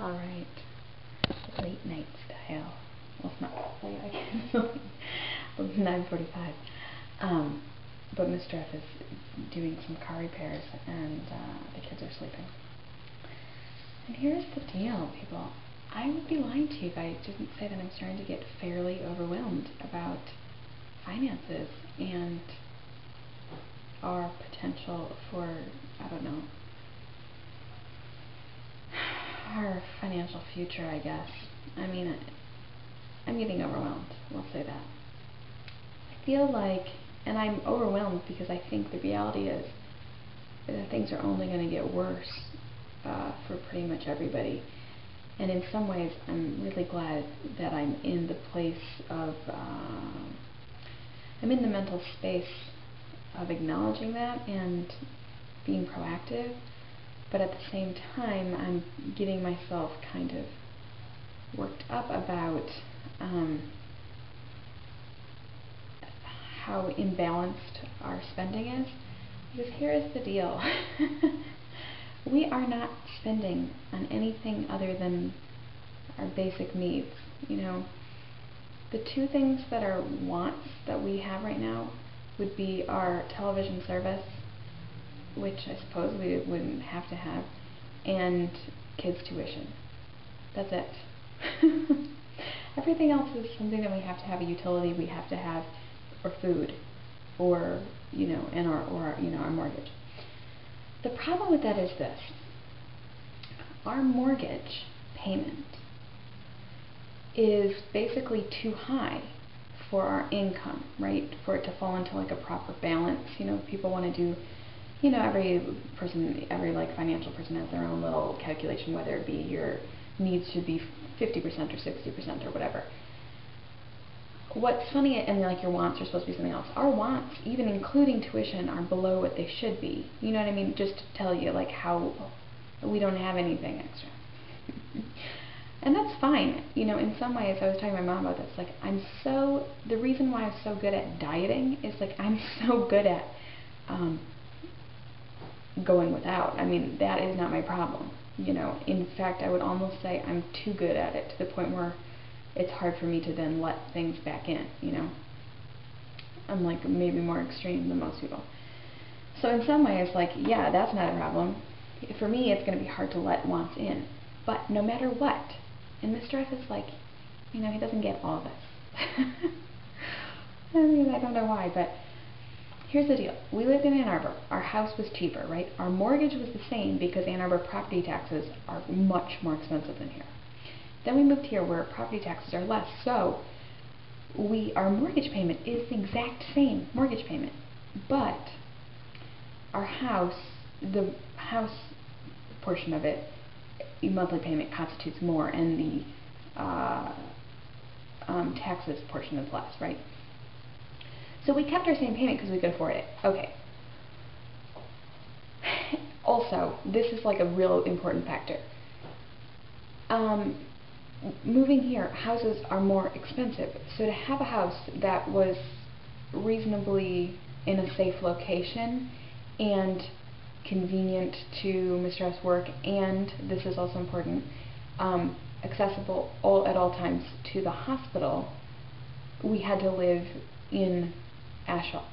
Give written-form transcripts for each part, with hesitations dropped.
Alright, late night style. Well, it's not late, I guess. It's 9:45. But Mr. F is doing some car repairs and the kids are sleeping. And here's the deal, people. I would be lying to you if I didn't say that I'm starting to get fairly overwhelmed about finances and our potential for, I don't know, our financial future, I guess. I mean, I'm getting overwhelmed, we'll say that. I feel like, and I'm overwhelmed because I think the reality is that things are only going to get worse for pretty much everybody. And in some ways, I'm really glad that I'm in the place of, I'm in the mental space of acknowledging that and being proactive. But at the same time, I'm getting myself kind of worked up about how imbalanced our spending is. Because here is the deal. We are not spending on anything other than our basic needs. You know, the two things that are wants that we have right now would be our television service, which I suppose we wouldn't have to have, and kids' tuition. That's it. Everything else is something that we have to have, a utility we have to have, or food, or and our mortgage. The problem with that is this: our mortgage payment is basically too high for our income, right? For it to fall into like a proper balance. People want to do, every financial person has their own little calculation, whether it be your needs should be 50% or 60% or whatever. What's funny, and like your wants are supposed to be something else. Our wants, even including tuition, are below what they should be. You know what I mean? Just to tell you like how we don't have anything extra. And that's fine. In some ways, I was talking to my mom about this. Like, the reason why I'm so good at dieting is like I'm so good at going without. I mean, that is not my problem. In fact, I would almost say I'm too good at it to the point where it's hard for me to then let things back in. I'm like maybe more extreme than most people. So in some ways, like, yeah, that's not a problem. For me, it's going to be hard to let wants in. But no matter what, and Mr. F is like, he doesn't get all this. I mean, I don't know why, but here's the deal. We lived in Ann Arbor. Our house was cheaper, right? Our mortgage was the same because Ann Arbor property taxes are much more expensive than here. Then we moved here where property taxes are less, so our mortgage payment is the exact same mortgage payment, but our house, the house portion of it, the monthly payment constitutes more, and the taxes portion is less, right? So we kept our same payment because we could afford it. Okay. Also, this is like a real important factor. Moving here, houses are more expensive. So to have a house that was reasonably in a safe location and convenient to Mr. F's work, and this is also important, accessible at all times to the hospital, we had to live in Asheville.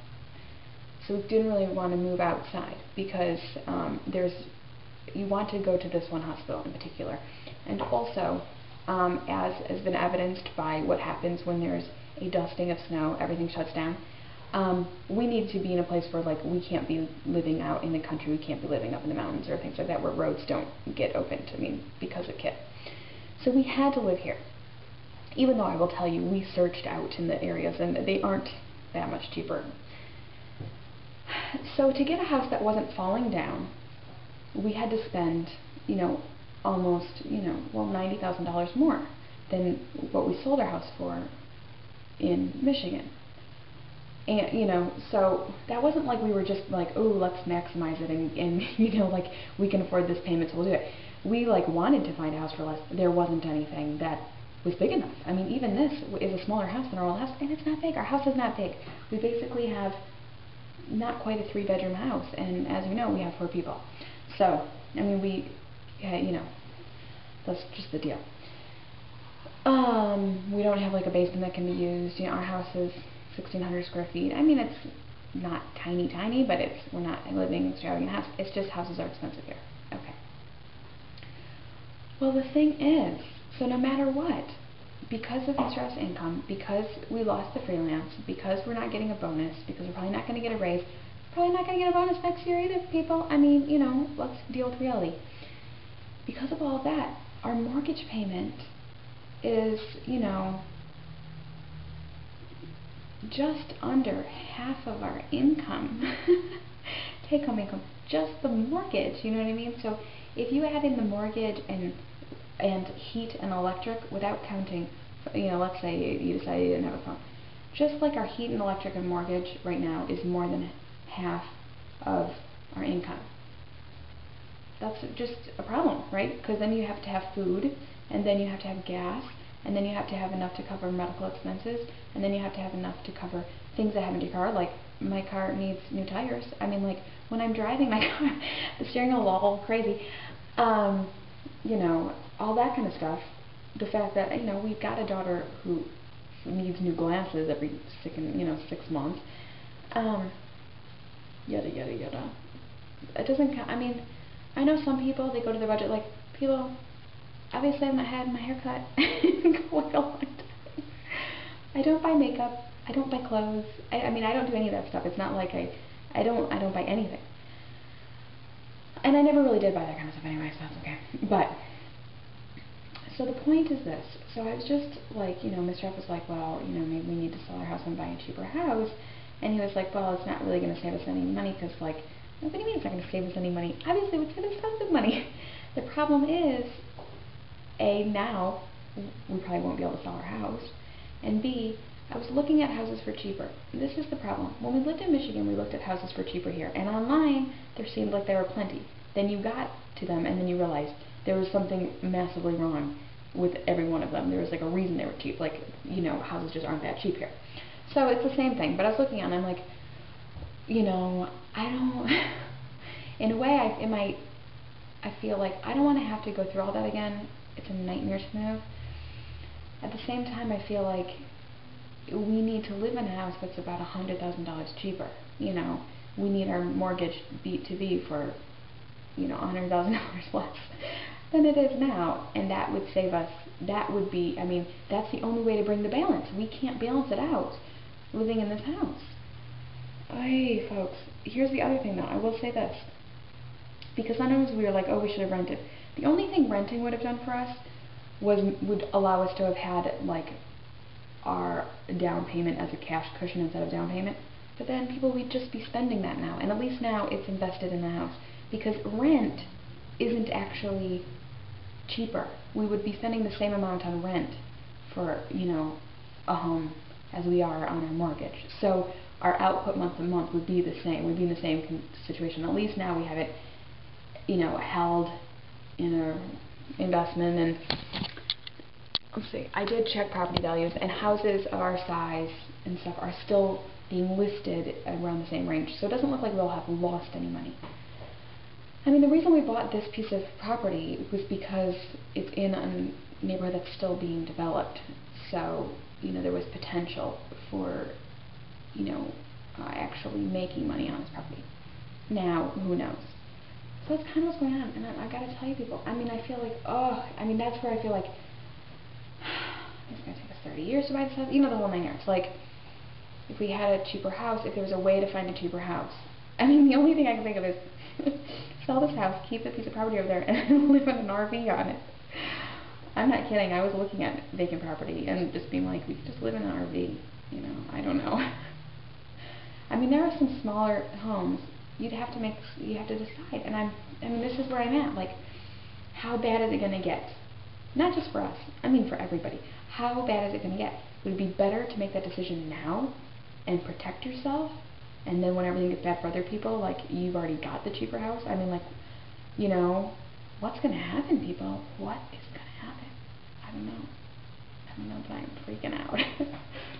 So we didn't really want to move outside because you want to go to this one hospital in particular. And also, as has been evidenced by what happens when there's a dusting of snow, everything shuts down. We need to be in a place where like we can't be living out in the country, we can't be living up in the mountains or things like that where roads don't get opened, because of KIPP. So we had to live here. Even though I will tell you, we searched out in the areas and they aren't that much cheaper. So to get a house that wasn't falling down, we had to spend, almost, $90,000 more than what we sold our house for in Michigan. And, so that wasn't like we were just like, oh, let's maximize it and like we can afford this payment, so we'll do it. We like wanted to find a house for less. There wasn't anything that was big enough. I mean, even this is a smaller house than our old house, and it's not big. Our house is not big. We basically have not quite a 3-bedroom house, and as you know, we have 4 people. So, I mean, That's just the deal. We don't have like a basement that can be used. You know, our house is 1,600 square feet. I mean, it's not tiny, but we're not living in an extravagant house. It's just houses are expensive here. Okay. Well, the thing is, so no matter what, because of Mr. F's income, because we lost the freelance, because we're not getting a bonus, because we're probably not going to get a raise, probably not going to get a bonus next year either, people. I mean, you know, let's deal with reality. Because of all that, our mortgage payment is, you know, just under half of our income, take-home income, just the mortgage, you know what I mean? So if you add in the mortgage and heat and electric without counting, you know, let's say you decided you didn't have a phone, just like our heat and electric and mortgage right now is more than half of our income. That's just a problem, right? Because then you have to have food, and then you have to have gas, and then you have to have enough to cover medical expenses, and then you have to have enough to cover things that happen to your car, like my car needs new tires. I mean, like, when I'm driving my car, the steering wheel is all crazy. You know, all that kind of stuff. The fact that, you know, we've got a daughter who needs new glasses every 6 months. Yada, yada, yada. It doesn't count. I mean, I know some people, they go to their budget, like, people, obviously I've not had my hair cut in quite a long time. I don't buy makeup, I don't buy clothes, I mean, I don't do any of that stuff. It's not like I don't buy anything. And I never really did buy that kind of stuff anyway, so that's okay. But, so the point is this. So I was just like, you know, Mr. F was like, well, you know, maybe we need to sell our house and buy a cheaper house. And he was like, well, it's not really going to save us any money because, like, what do you mean it's not going to save us any money? Obviously, it would save us tons of money. The problem is, A, now, we probably won't be able to sell our house. And B, I was looking at houses for cheaper. This is the problem. When we lived in Michigan, we looked at houses for cheaper here. And online, there seemed like there were plenty. Then you got to them, and then you realized there was something massively wrong with every one of them. There was like a reason they were cheap. Like, you know, houses just aren't that cheap here. So it's the same thing. But I was looking at it, and I'm like, you know, I don't, in a way, I feel like I don't want to have to go through all that again. It's a nightmare to move. At the same time, I feel like we need to live in a house that's about $100,000 cheaper. You know, we need our mortgage to be for, you know, $100,000 less than it is now, and that would save us. That would be, I mean, that's the only way to bring the balance. We can't balance it out living in this house. Hey, folks, here's the other thing though. I will say this. Because sometimes we were like, oh, we should have rented. The only thing renting would have done for us would allow us to have had, like, our down payment as a cash cushion instead of down payment. But then people would just be spending that now. And at least now it's invested in the house. Because rent isn't actually cheaper. We would be spending the same amount on rent for, you know, a home as we are on our mortgage. So our output month to month would be the same. We'd be in the same situation. At least now we have it, you know, held in an investment. And let's see, I did check property values, and houses of our size and stuff are still being listed around the same range. So it doesn't look like we'll have lost any money. I mean, the reason we bought this piece of property was because it's in a neighborhood that's still being developed. So, you know, there was potential for, you know, actually making money on this property. Now, who knows? So that's kind of what's going on. And I gotta tell you people, I mean, I feel like, oh, I mean, that's where I feel like, it's gonna take us 30 years to buy this house. You know, the whole 9 yards. Like, if we had a cheaper house, if there was a way to find a cheaper house. I mean, the only thing I can think of is sell this house, keep the piece of property over there, and live in an RV on it. I'm not kidding. I was looking at vacant property and just being like, we could just live in an RV. You know, I don't know. I mean, there are some smaller homes. You have to decide. And I mean, this is where I'm at. Like, how bad is it going to get? Not just for us. I mean, for everybody. How bad is it going to get? Would it be better to make that decision now and protect yourself? And then when everything gets bad for other people, like, you've already got the cheaper house? I mean, like, you know, what's going to happen, people? What is going to happen? I don't know. I don't know, but I'm freaking out.